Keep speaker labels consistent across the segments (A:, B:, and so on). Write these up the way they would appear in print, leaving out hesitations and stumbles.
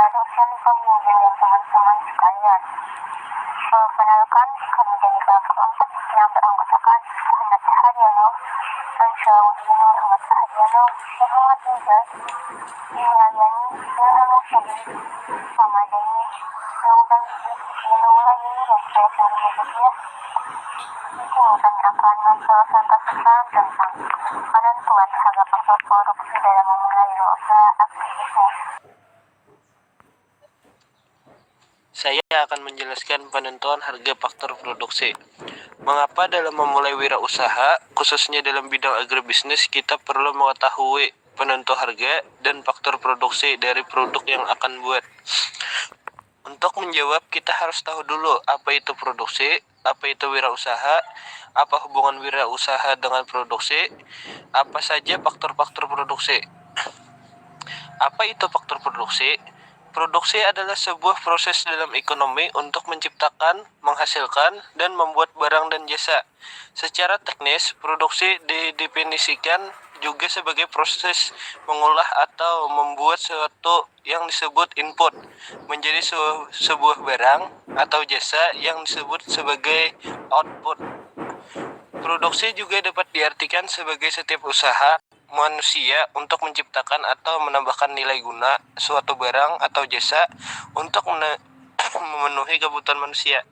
A: kamu dengan teman-teman sekalian. Perkenalkan, kami dari kelompok 4 yang beranggotakan Ahmad Haryono, Ansarudin Ahmad Haryono, Muhammad Ijaz, Ilyani, Ilham Syedi, Ramadhani, Nurbaiti, Nurhayi, dan saya Suri Media. Di sini kami akan membawakan pesan tentang penentuan harga faktor produksi dalam memulai usaha aktivitas.
B: Saya akan menjelaskan penentuan harga faktor produksi. Mengapa dalam memulai wirausaha, khususnya dalam bidang agribisnis, kita perlu mengetahui penentu harga dan faktor produksi dari produk yang akan buat. Untuk menjawab, kita harus tahu dulu apa itu produksi, apa itu wirausaha, apa hubungan wirausaha dengan produksi, apa saja faktor-faktor produksi. Apa itu faktor produksi? Produksi adalah sebuah proses dalam ekonomi untuk menciptakan, menghasilkan, dan membuat barang dan jasa. Secara teknis, produksi didefinisikan juga sebagai proses mengolah atau membuat sesuatu yang disebut input menjadi sebuah barang atau jasa yang disebut sebagai output. Produksi juga dapat diartikan sebagai setiap usaha manusia untuk menciptakan atau menambahkan nilai guna suatu barang atau jasa untuk memenuhi kebutuhan manusia.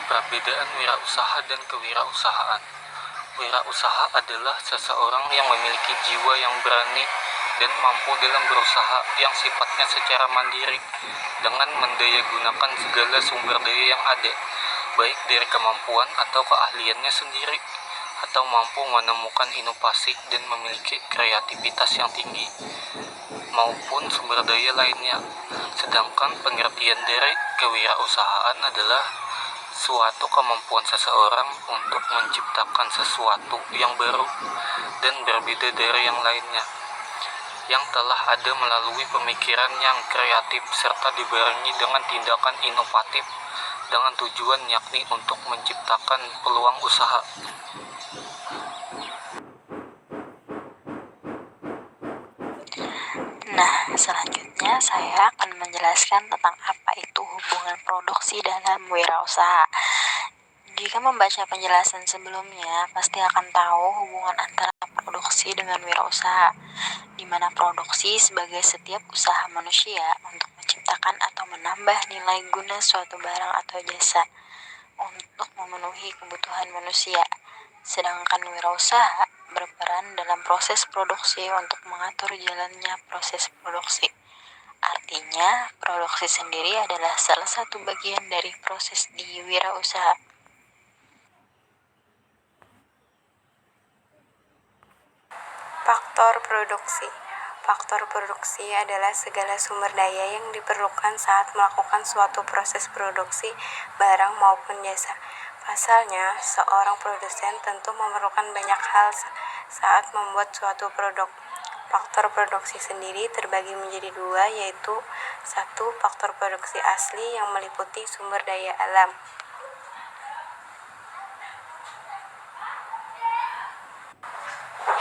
C: Perbedaan wirausaha dan kewirausahaan. Wirausaha adalah seseorang yang memiliki jiwa yang berani dan mampu dalam berusaha yang sifatnya secara mandiri dengan mendayagunakan segala sumber daya yang ada, baik dari kemampuan atau keahliannya sendiri, atau mampu menemukan inovasi dan memiliki kreativitas yang tinggi, maupun sumber daya lainnya. Sedangkan pengertian dari kewirausahaan adalah suatu kemampuan seseorang untuk menciptakan sesuatu yang baru dan berbeda dari yang lainnya, yang telah ada melalui pemikiran yang kreatif serta dibarengi dengan tindakan inovatif dengan tujuan yakni untuk menciptakan peluang usaha.
D: Nah, selanjutnya saya akan menjelaskan tentang apa itu hubungan produksi dalam wirausaha. Jika membaca penjelasan sebelumnya, pasti akan tahu hubungan antara produksi dengan wirausaha, di mana produksi sebagai setiap usaha manusia untuk menciptakan atau menambah nilai guna suatu barang atau jasa untuk memenuhi kebutuhan manusia. Sedangkan wirausaha berperan dalam proses produksi untuk mengatur jalannya proses produksi. Artinya, produksi sendiri adalah salah satu bagian dari proses di wirausaha.
E: Faktor produksi. Faktor produksi adalah segala sumber daya yang diperlukan saat melakukan suatu proses produksi barang maupun jasa. Pasalnya, seorang produsen tentu memerlukan banyak hal saat membuat suatu produk. Faktor produksi sendiri terbagi menjadi dua, yaitu satu, faktor produksi asli yang meliputi sumber daya alam.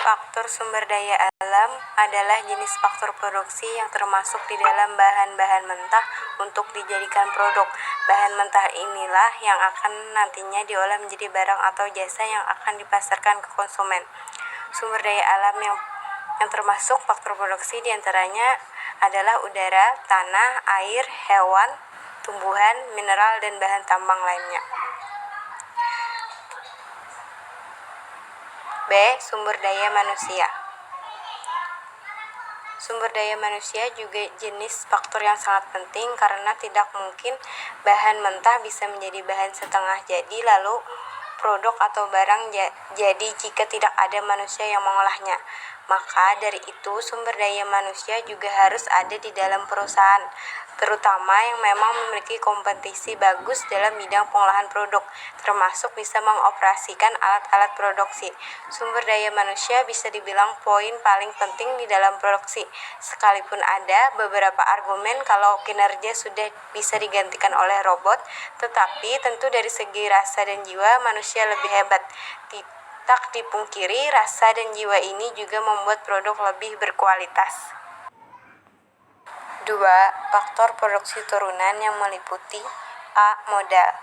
E: Faktor sumber daya alam adalah jenis faktor produksi yang termasuk di dalam bahan-bahan mentah untuk dijadikan produk. Bahan mentah inilah yang akan nantinya diolah menjadi barang atau jasa yang akan dipasarkan ke konsumen. Sumber daya alam yang termasuk faktor produksi diantaranya adalah udara, tanah, air, hewan, tumbuhan, mineral, dan bahan tambang lainnya. B. Sumber daya manusia. Sumber daya manusia juga jenis faktor yang sangat penting karena tidak mungkin bahan mentah bisa menjadi bahan setengah jadi lalu produk atau barang jadi jika tidak ada manusia yang mengolahnya. Maka dari itu sumber daya manusia juga harus ada di dalam perusahaan, terutama yang memang memiliki kompetisi bagus dalam bidang pengolahan produk, termasuk bisa mengoperasikan alat-alat produksi. Sumber daya manusia bisa dibilang poin paling penting di dalam produksi, sekalipun ada beberapa argumen kalau kinerja sudah bisa digantikan oleh robot, tetapi tentu dari segi rasa dan jiwa manusia lebih hebat. Tak dipungkiri, rasa dan jiwa ini juga membuat produk lebih berkualitas. 2. Faktor produksi turunan yang meliputi A. Modal.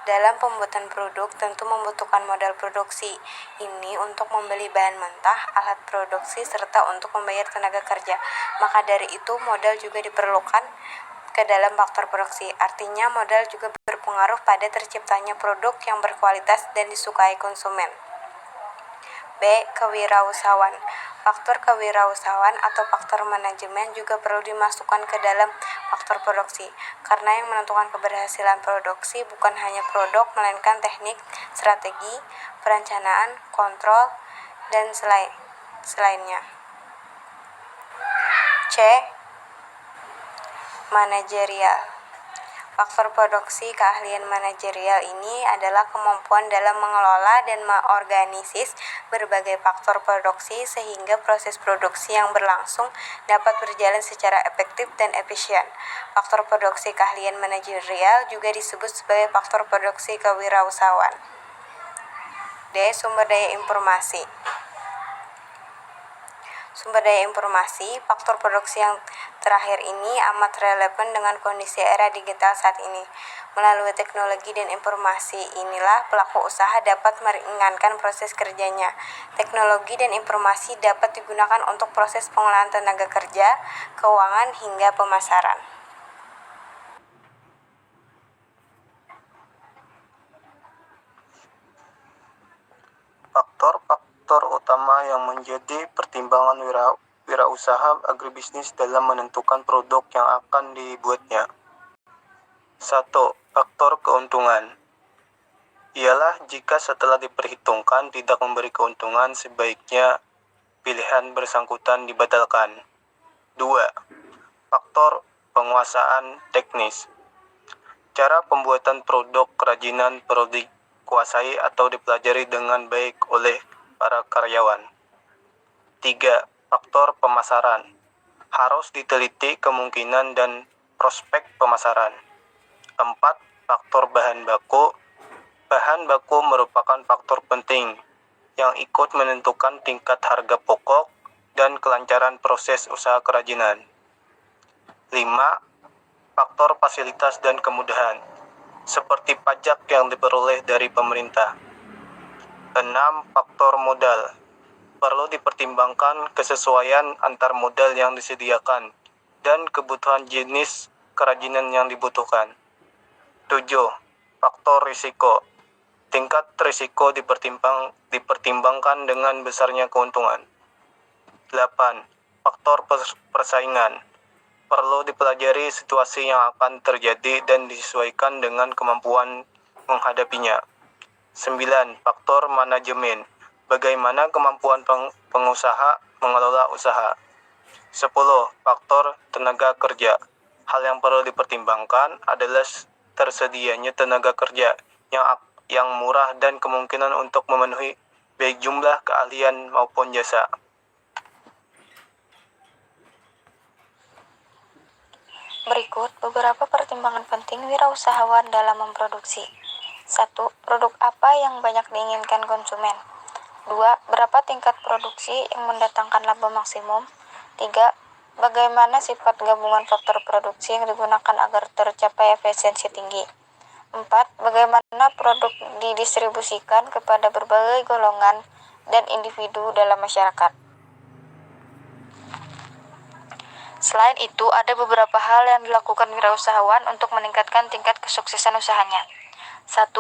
E: Dalam pembuatan produk tentu membutuhkan modal produksi. Ini untuk membeli bahan mentah, alat produksi, serta untuk membayar tenaga kerja. Maka dari itu modal juga diperlukan ke dalam faktor produksi. Artinya modal juga berpengaruh pada terciptanya produk yang berkualitas dan disukai konsumen. B. Kewirausahaan. Faktor kewirausahaan atau faktor manajemen juga perlu dimasukkan ke dalam faktor produksi, karena yang menentukan keberhasilan produksi bukan hanya produk, melainkan teknik, strategi, perencanaan, kontrol, dan selainnya. C. Manajerial. Faktor produksi keahlian manajerial ini adalah kemampuan dalam mengelola dan mengorganisis berbagai faktor produksi sehingga proses produksi yang berlangsung dapat berjalan secara efektif dan efisien. Faktor produksi keahlian manajerial juga disebut sebagai faktor produksi kewirausahaan. D. Sumber daya informasi. Sumber daya informasi, faktor produksi yang terakhir ini amat relevan dengan kondisi era digital saat ini. Melalui teknologi dan informasi inilah pelaku usaha dapat meringankan proses kerjanya. Teknologi dan informasi dapat digunakan untuk proses pengolahan tenaga kerja, keuangan, hingga pemasaran.
F: Faktor utama yang menjadi pertimbangan wirausaha agribisnis dalam menentukan produk yang akan dibuatnya. 1. Faktor keuntungan. Ialah jika setelah diperhitungkan tidak memberi keuntungan, sebaiknya pilihan bersangkutan dibatalkan. 2. Faktor penguasaan teknis. Cara pembuatan produk kerajinan perlu dikuasai atau dipelajari dengan baik oleh para karyawan. 3. Faktor pemasaran. Harus diteliti kemungkinan dan prospek pemasaran. 4. Faktor bahan baku. Bahan baku merupakan faktor penting yang ikut menentukan tingkat harga pokok dan kelancaran proses usaha kerajinan. 5. Faktor fasilitas dan kemudahan, seperti pajak yang diperoleh dari pemerintah. 6. Faktor modal. Perlu dipertimbangkan kesesuaian antar modal yang disediakan dan kebutuhan jenis kerajinan yang dibutuhkan. 7. Faktor risiko. Tingkat risiko dipertimbangkan dengan besarnya keuntungan. 8. Faktor persaingan. Perlu dipelajari situasi yang akan terjadi dan disesuaikan dengan kemampuan menghadapinya. 9. Faktor manajemen. Bagaimana kemampuan pengusaha mengelola usaha. 10. Faktor tenaga kerja. Hal yang perlu dipertimbangkan adalah tersedianya tenaga kerja yang murah dan kemungkinan untuk memenuhi baik jumlah keahlian maupun jasa.
D: Berikut beberapa pertimbangan penting wirausahawan dalam memproduksi. 1. Produk apa yang banyak diinginkan konsumen? 2. Berapa tingkat produksi yang mendatangkan laba maksimum? 3. Bagaimana sifat gabungan faktor produksi yang digunakan agar tercapai efisiensi tinggi? 4. Bagaimana produk didistribusikan kepada berbagai golongan dan individu dalam masyarakat? Selain itu, ada beberapa hal yang dilakukan wirausahawan untuk meningkatkan tingkat kesuksesan usahanya. 1.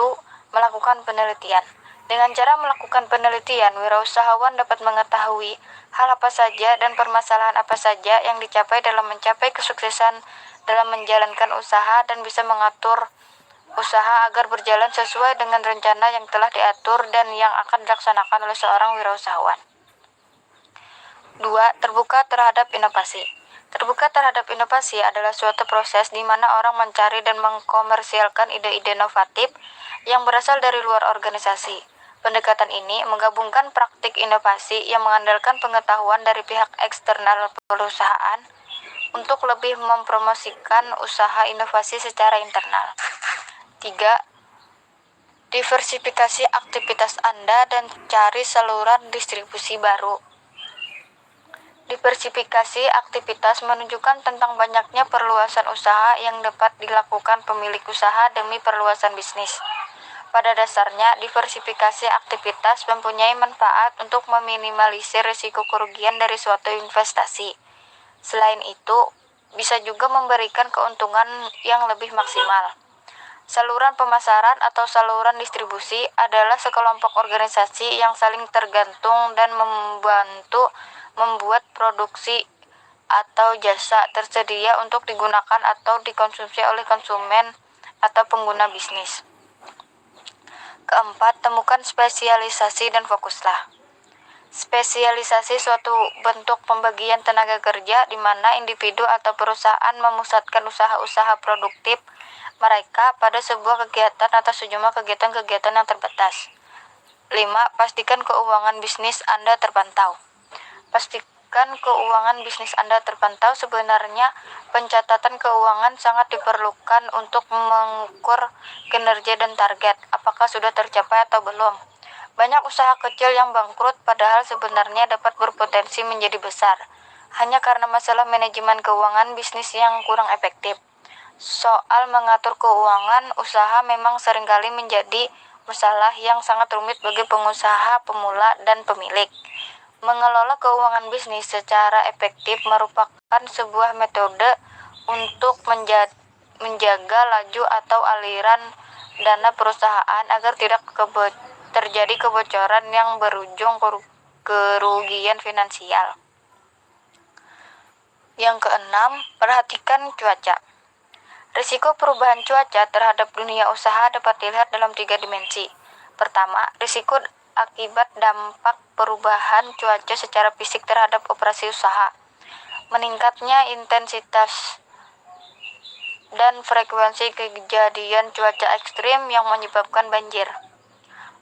D: Melakukan penelitian. Dengan cara melakukan penelitian, wirausahawan dapat mengetahui hal apa saja dan permasalahan apa saja yang dicapai dalam mencapai kesuksesan dalam menjalankan usaha dan bisa mengatur usaha agar berjalan sesuai dengan rencana yang telah diatur dan yang akan dilaksanakan oleh seorang wirausahawan. 2. Terbuka terhadap inovasi. Terbuka terhadap inovasi adalah suatu proses di mana orang mencari dan mengkomersialkan ide-ide inovatif yang berasal dari luar organisasi. Pendekatan ini menggabungkan praktik inovasi yang mengandalkan pengetahuan dari pihak eksternal perusahaan untuk lebih mempromosikan usaha inovasi secara internal. 3. Diversifikasi aktivitas Anda dan cari saluran distribusi baru. Diversifikasi aktivitas menunjukkan tentang banyaknya perluasan usaha yang dapat dilakukan pemilik usaha demi perluasan bisnis. Pada dasarnya, diversifikasi aktivitas mempunyai manfaat untuk meminimalisir risiko kerugian dari suatu investasi. Selain itu, bisa juga memberikan keuntungan yang lebih maksimal. Saluran pemasaran atau saluran distribusi adalah sekelompok organisasi yang saling tergantung dan membantu membuat produksi atau jasa tersedia untuk digunakan atau dikonsumsi oleh konsumen atau pengguna bisnis. Keempat, temukan spesialisasi dan fokuslah. Spesialisasi suatu bentuk pembagian tenaga kerja di mana individu atau perusahaan memusatkan usaha-usaha produktif mereka pada sebuah kegiatan atau sejumlah kegiatan-kegiatan yang terbatas. 5. Pastikan keuangan bisnis Anda terpantau. Pastikan keuangan bisnis Anda terpantau. Sebenarnya, pencatatan keuangan sangat diperlukan untuk mengukur kinerja dan target, apakah sudah tercapai atau belum. Banyak usaha kecil yang bangkrut padahal sebenarnya dapat berpotensi menjadi besar, hanya karena masalah manajemen keuangan bisnis yang kurang efektif. Soal mengatur keuangan usaha memang seringkali menjadi masalah yang sangat rumit bagi pengusaha pemula dan pemilik. Mengelola keuangan bisnis secara efektif merupakan sebuah metode untuk menjaga laju atau aliran dana perusahaan agar tidak terjadi kebocoran yang berujung kerugian finansial. Yang keenam, perhatikan cuaca. Risiko perubahan cuaca terhadap dunia usaha dapat dilihat dalam 3 dimensi. Pertama, risiko akibat dampak perubahan cuaca secara fisik terhadap operasi usaha. Meningkatnya intensitas dan frekuensi kejadian cuaca ekstrim yang menyebabkan banjir,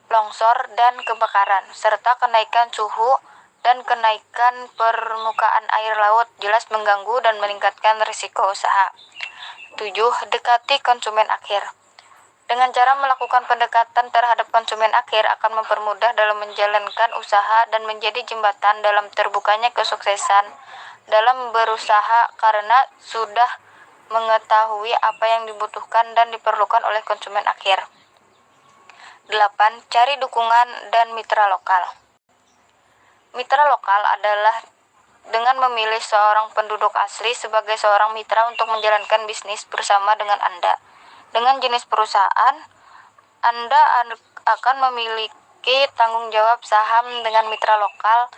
D: longsor, dan kebakaran, serta kenaikan suhu dan kenaikan permukaan air laut jelas mengganggu dan meningkatkan risiko usaha. 7. Dekati konsumen akhir. Dengan cara melakukan pendekatan terhadap konsumen akhir akan mempermudah dalam menjalankan usaha dan menjadi jembatan dalam terbukanya kesuksesan dalam berusaha karena sudah mengetahui apa yang dibutuhkan dan diperlukan oleh konsumen akhir. 8. Cari dukungan dan mitra lokal. Mitra lokal adalah dengan memilih seorang penduduk asli sebagai seorang mitra untuk menjalankan bisnis bersama dengan Anda. Dengan jenis perusahaan, Anda akan memiliki tanggung jawab saham dengan mitra lokal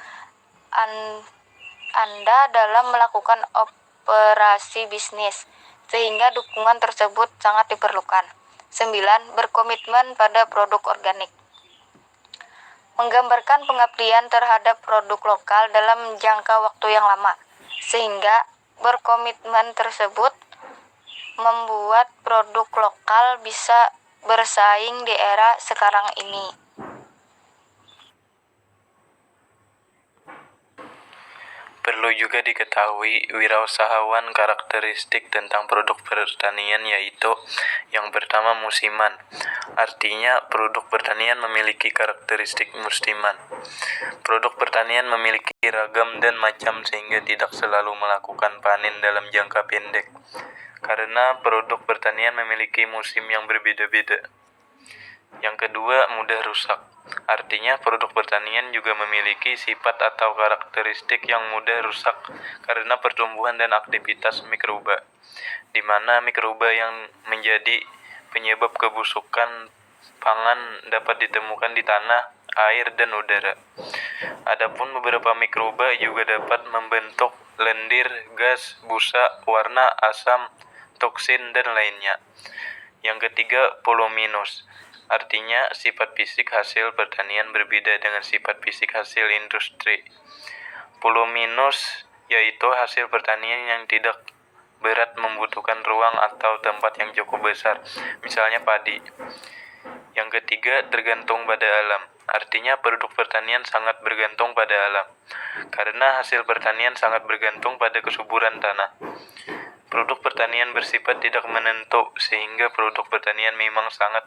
D: Anda dalam melakukan operasi bisnis, sehingga dukungan tersebut sangat diperlukan. 9. Berkomitmen pada produk organik. Menggambarkan pengabdian terhadap produk lokal dalam jangka waktu yang lama, sehingga berkomitmen tersebut membuat produk lokal bisa bersaing di era sekarang ini.
C: Perlu juga diketahui wirausahawan karakteristik tentang produk pertanian yaitu yang pertama musiman. Artinya produk pertanian memiliki karakteristik musiman. Produk pertanian memiliki ragam dan macam sehingga tidak selalu melakukan panen dalam jangka pendek. Karena produk pertanian memiliki musim yang berbeda-beda. Yang kedua, mudah rusak. Artinya produk pertanian juga memiliki sifat atau karakteristik yang mudah rusak karena pertumbuhan dan aktivitas mikroba, di mana mikroba yang menjadi penyebab kebusukan pangan dapat ditemukan di tanah, air, dan udara. Adapun beberapa mikroba juga dapat membentuk lendir, gas, busa, warna, asam, toksin, dan lainnya. Yang ketiga, polominus. Artinya, sifat fisik hasil pertanian berbeda dengan sifat fisik hasil industri. Polominus yaitu hasil pertanian yang tidak berat membutuhkan ruang atau tempat yang cukup besar, misalnya padi. Yang ketiga, tergantung pada alam. Artinya, produk pertanian sangat bergantung pada alam, karena hasil pertanian sangat bergantung pada kesuburan tanah. Produk pertanian bersifat tidak menentu, sehingga produk pertanian memang sangat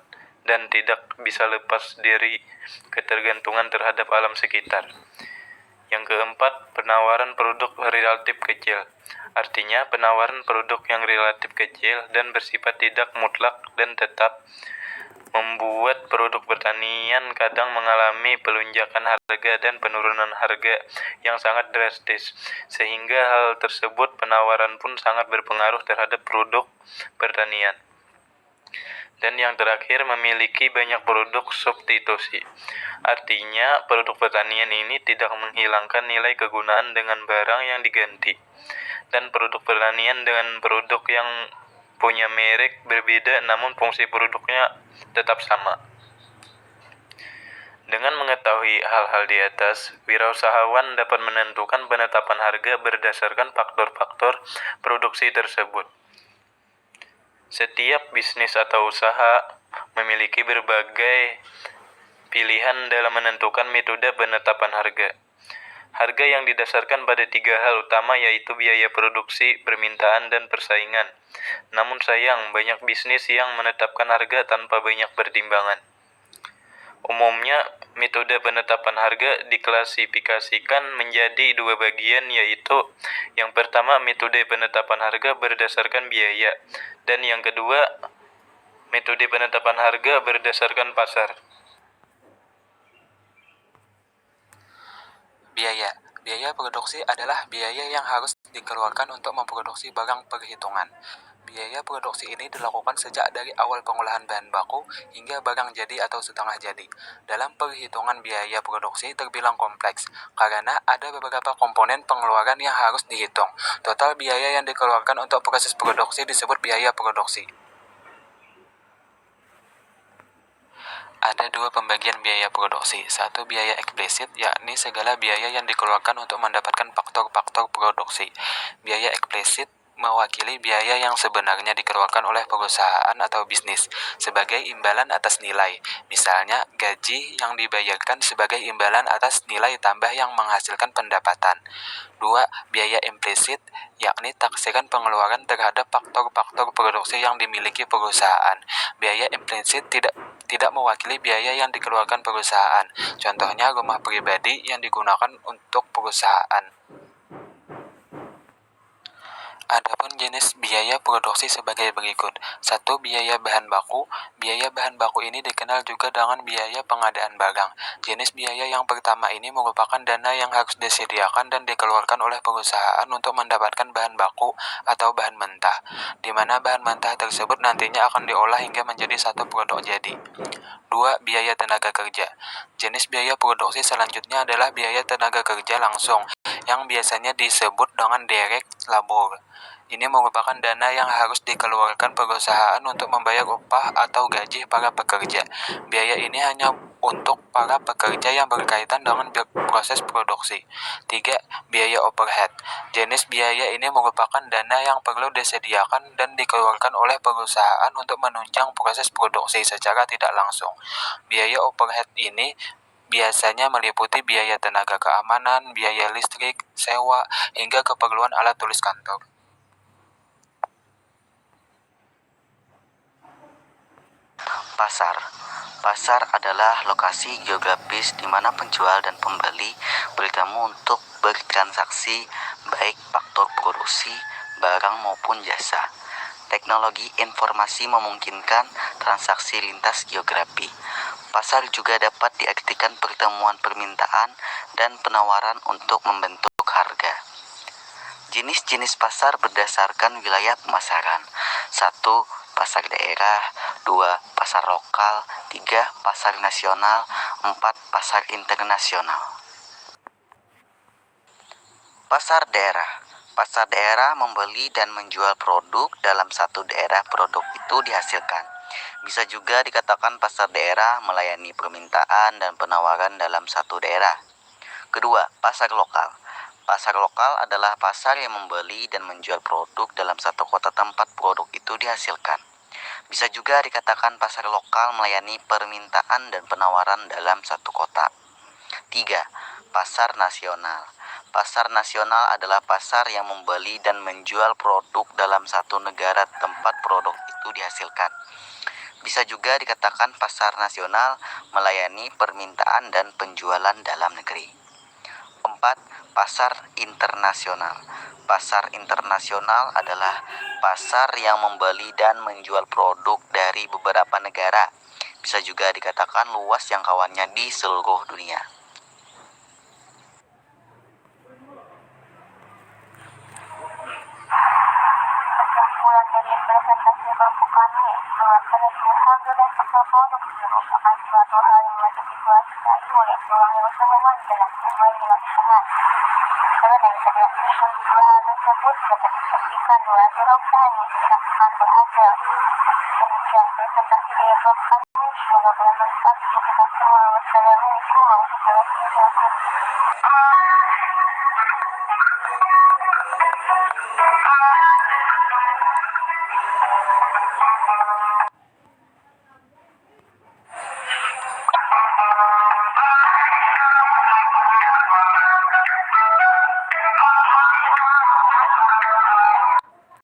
C: dan tidak bisa lepas dari ketergantungan terhadap alam sekitar. Yang keempat, penawaran produk relatif kecil. Artinya, penawaran produk yang relatif kecil dan bersifat tidak mutlak dan tetap membuat produk pertanian kadang mengalami pelonjakan harga dan penurunan harga yang sangat drastis, sehingga hal tersebut penawaran pun sangat berpengaruh terhadap produk pertanian. Dan yang terakhir, memiliki banyak produk substitusi. Artinya, produk pertanian ini tidak menghilangkan nilai kegunaan dengan barang yang diganti. Dan produk pertanian dengan produk yang punya merek berbeda namun fungsi produknya tetap sama. Dengan mengetahui hal-hal di atas, wirausahawan dapat menentukan penetapan harga berdasarkan faktor-faktor produksi tersebut. Setiap bisnis atau usaha memiliki berbagai pilihan dalam menentukan metode penetapan harga. Harga yang didasarkan pada 3 hal utama yaitu biaya produksi, permintaan, dan persaingan. Namun sayang, banyak bisnis yang menetapkan harga tanpa banyak pertimbangan. Umumnya, metode penetapan harga diklasifikasikan menjadi 2 bagian, yaitu yang pertama metode penetapan harga berdasarkan biaya, dan yang kedua metode penetapan harga berdasarkan pasar.
G: Biaya produksi adalah biaya yang harus dikeluarkan untuk memproduksi barang perhitungan. Biaya produksi ini dilakukan sejak dari awal pengolahan bahan baku hingga barang jadi atau setengah jadi. Dalam perhitungan biaya produksi terbilang kompleks, karena ada beberapa komponen pengeluaran yang harus dihitung. Total biaya yang dikeluarkan untuk proses produksi disebut biaya produksi. Ada 2 pembagian biaya produksi. 1, biaya eksplisit, yakni segala biaya yang dikeluarkan untuk mendapatkan faktor-faktor produksi. Biaya eksplisit mewakili biaya yang sebenarnya dikeluarkan oleh perusahaan atau bisnis sebagai imbalan atas nilai. Misalnya, gaji yang dibayarkan sebagai imbalan atas nilai tambah yang menghasilkan pendapatan. 2, biaya implisit, yakni taksiran pengeluaran terhadap faktor-faktor produksi yang dimiliki perusahaan. Biaya implisit tidak mewakili biaya yang dikeluarkan perusahaan. Contohnya rumah pribadi yang digunakan untuk perusahaan. Adapun jenis biaya produksi sebagai berikut. 1, biaya bahan baku. Biaya bahan baku ini dikenal juga dengan biaya pengadaan barang. Jenis biaya yang pertama ini merupakan dana yang harus disediakan dan dikeluarkan oleh perusahaan untuk mendapatkan bahan baku atau bahan mentah, di mana bahan mentah tersebut nantinya akan diolah hingga menjadi satu produk jadi. 2, biaya tenaga kerja. Jenis biaya produksi selanjutnya adalah biaya tenaga kerja langsung, yang biasanya disebut dengan direct labor. Ini merupakan dana yang harus dikeluarkan perusahaan untuk membayar upah atau gaji para pekerja. Biaya ini hanya untuk para pekerja yang berkaitan dengan proses produksi. 3, biaya overhead. Jenis biaya ini merupakan dana yang perlu disediakan dan dikeluarkan oleh perusahaan untuk menunjang proses produksi secara tidak langsung. Biaya overhead ini biasanya meliputi biaya tenaga keamanan, biaya listrik, sewa, hingga keperluan alat tulis kantor.
H: Pasar adalah lokasi geografis di mana penjual dan pembeli bertemu untuk bertransaksi, baik faktor produksi, barang maupun jasa. Teknologi informasi memungkinkan transaksi lintas geografi. Pasar juga dapat diartikan pertemuan permintaan dan penawaran untuk membentuk harga. Jenis-jenis pasar berdasarkan wilayah pemasaran. 1, pasar daerah. 2, pasar lokal. 3, pasar nasional. 4, pasar internasional. Pasar daerah. Pasar daerah membeli dan menjual produk dalam satu daerah produk itu dihasilkan. Bisa juga dikatakan pasar daerah melayani permintaan dan penawaran dalam satu daerah. Kedua, pasar lokal. Pasar lokal adalah pasar yang membeli dan menjual produk dalam satu kota tempat produk itu dihasilkan. Bisa juga dikatakan pasar lokal melayani permintaan dan penawaran dalam satu kota. 3, pasar nasional. Pasar nasional adalah pasar yang membeli dan menjual produk dalam satu negara tempat produk itu dihasilkan. Bisa juga dikatakan pasar nasional melayani permintaan dan penjualan dalam negeri. 4. Pasar internasional. Pasar internasional adalah pasar yang membeli dan menjual produk dari beberapa negara. Bisa juga dikatakan luas jangkauannya di seluruh dunia.
A: Kesimpulan dari presentasi kelompok kami bahwa penentuan harga dan faktor produksi merupakan suatu hal yang wajib dikuasai oleh seorang usahawan dalam memulai wirausaha. Karena dari kedua hal tersebut dapat dipastikan bahwa wirausahanya tidak akan berhasil. Demikian presentasi dari kelompok kami, semoga bermanfaat untuk kita semua. Wassalamualaikum warahmatullahi wabarakatuh.